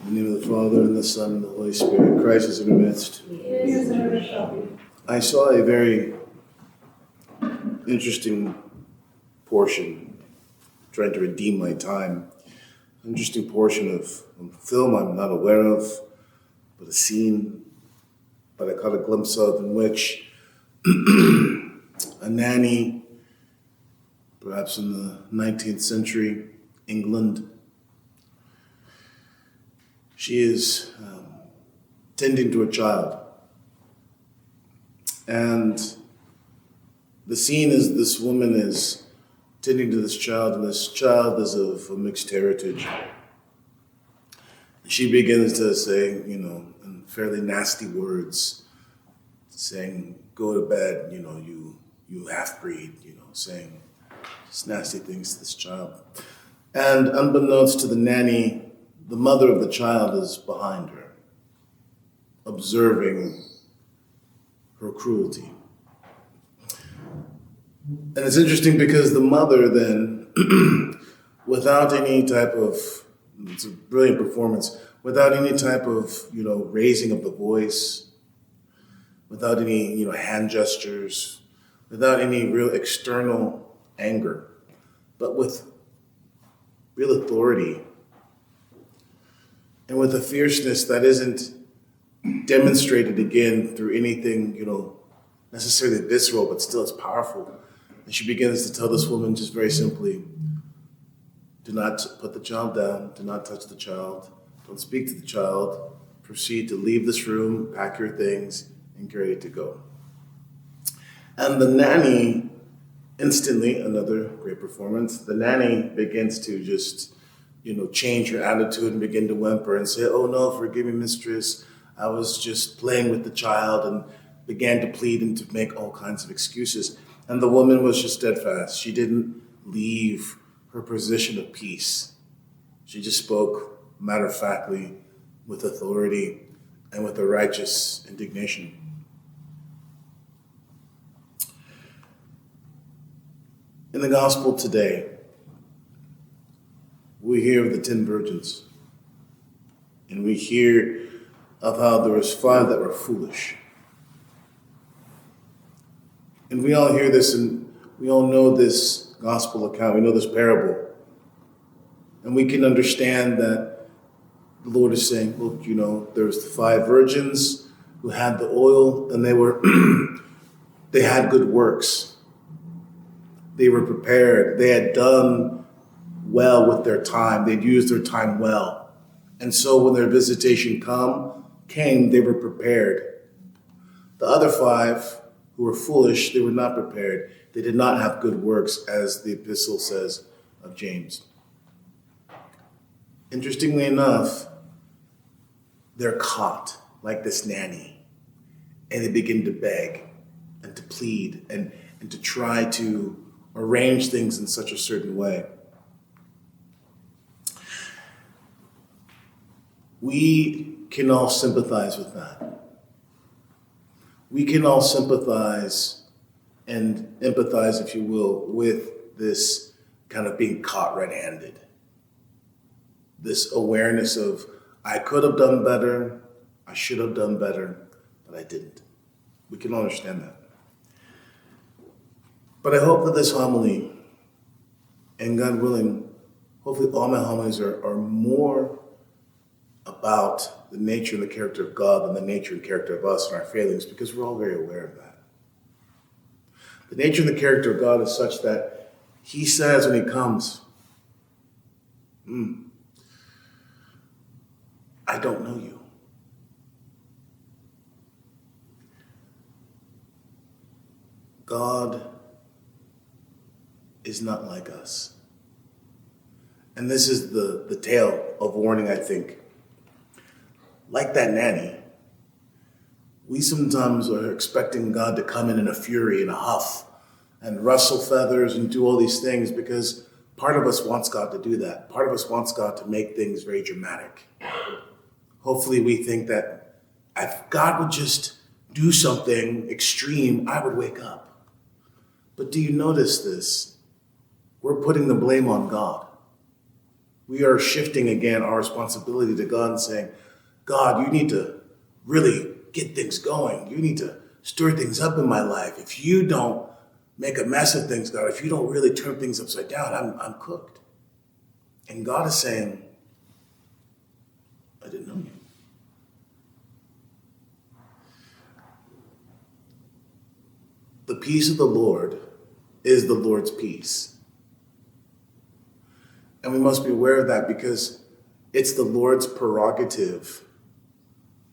In the name of the Father, and the Son, and the Holy Spirit. Christ is in our midst. I saw a very interesting portion, trying to redeem my time. Interesting portion of film I'm not aware of, but a scene that I caught a glimpse of in which a nanny, perhaps in the 19th century, England, she is tending to a child. And the scene is this woman is tending to this child, and this child is of a mixed heritage. She begins to say, in fairly nasty words, saying, "Go to bed, you half-breed," saying just nasty things to this child. And unbeknownst to the nanny, the mother of the child is behind her, observing her cruelty. And it's interesting because the mother then, without any type of, it's a brilliant performance, without any type of, raising of the voice, without any, hand gestures, without any real external anger, but with real authority and with a fierceness that isn't demonstrated again through anything, necessarily visceral, but still it's powerful. And she begins to tell this woman just very simply, do not put the child down, do not touch the child, don't speak to the child, proceed to leave this room, pack your things, and get ready to go. And the nanny, instantly, another great performance, the nanny begins to just, change her attitude and begin to whimper and say, "Oh no, forgive me, mistress. I was just playing with the child," and began to plead and to make all kinds of excuses. And the woman was just steadfast. She didn't leave her position of peace. She just spoke matter-of-factly with authority and with a righteous indignation. In the gospel today, we hear of the 10 virgins, and we hear of how there was 5 that were foolish. And we all hear this, and we all know this gospel account, we know this parable. And we can understand that the Lord is saying, look, there's the 5 virgins who had the oil, and they had good works. They were prepared. They had done well with their time. They'd used their time well. And so when their visitation came, they were prepared. The other 5 who were foolish, they were not prepared. They did not have good works, as the epistle says of James. Interestingly enough, they're caught like this nanny, and they begin to beg and to plead and to try to arrange things in such a certain way. We can all sympathize with that. We can all sympathize and empathize, if you will, with this kind of being caught red-handed. This awareness of, I could have done better, I should have done better, but I didn't. We can all understand that. But I hope that this homily, and God willing, hopefully all my homilies are more about the nature and the character of God than the nature and character of us and our failings, because we're all very aware of that. The nature and the character of God is such that He says when He comes, I don't know you. God is not like us. And this is the tale of warning, I think. Like that nanny, we sometimes are expecting God to come in a fury, in a huff, and rustle feathers and do all these things, because part of us wants God to do that. Part of us wants God to make things very dramatic. Hopefully we think that if God would just do something extreme, I would wake up. But do you notice this? We're putting the blame on God. we are shifting again our responsibility to God and saying, God, you need to really get things going. You need to stir things up in my life. If you don't make a mess of things, God, if you don't really turn things upside down, I'm cooked. And God is saying, I didn't know you. The peace of the Lord is the Lord's peace. And we must be aware of that because it's the Lord's prerogative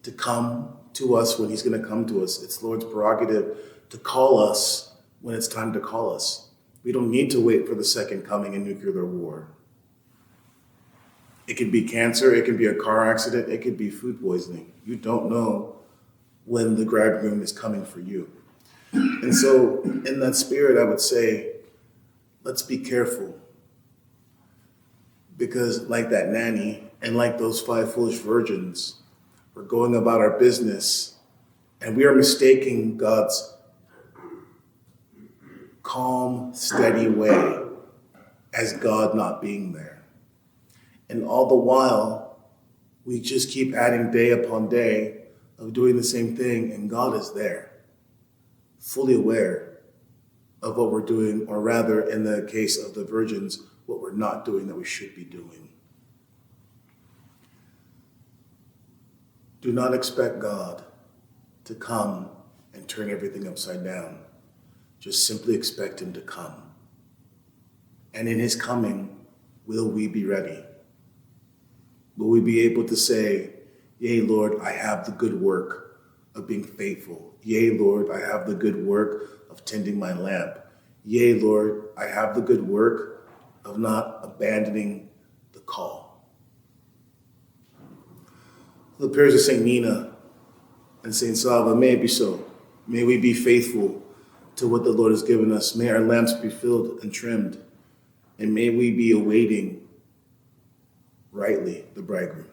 to come to us when he's going to come to us. It's the Lord's prerogative to call us when it's time to call us. We don't need to wait for the second coming in nuclear war. It could be cancer, it could be a car accident, it could be food poisoning. You don't know when the bridegroom is coming for you. And so in that spirit, I would say, let's be careful. Because like that nanny and like those 5 foolish virgins, we're going about our business and we are mistaking God's calm, steady way as God not being there. And all the while, we just keep adding day upon day of doing the same thing, and God is there, fully aware of what we're doing, or rather, in the case of the virgins, what we're not doing that we should be doing. Do not expect God to come and turn everything upside down. Just simply expect him to come. And in his coming, will we be ready? Will we be able to say, yea, Lord, I have the good work of being faithful. Yea, Lord, I have the good work of tending my lamp. Yea, Lord, I have the good work of not abandoning the call. The prayers of St. Nina and St. Salva, may it be so. May we be faithful to what the Lord has given us. May our lamps be filled and trimmed. And may we be awaiting rightly the bridegroom.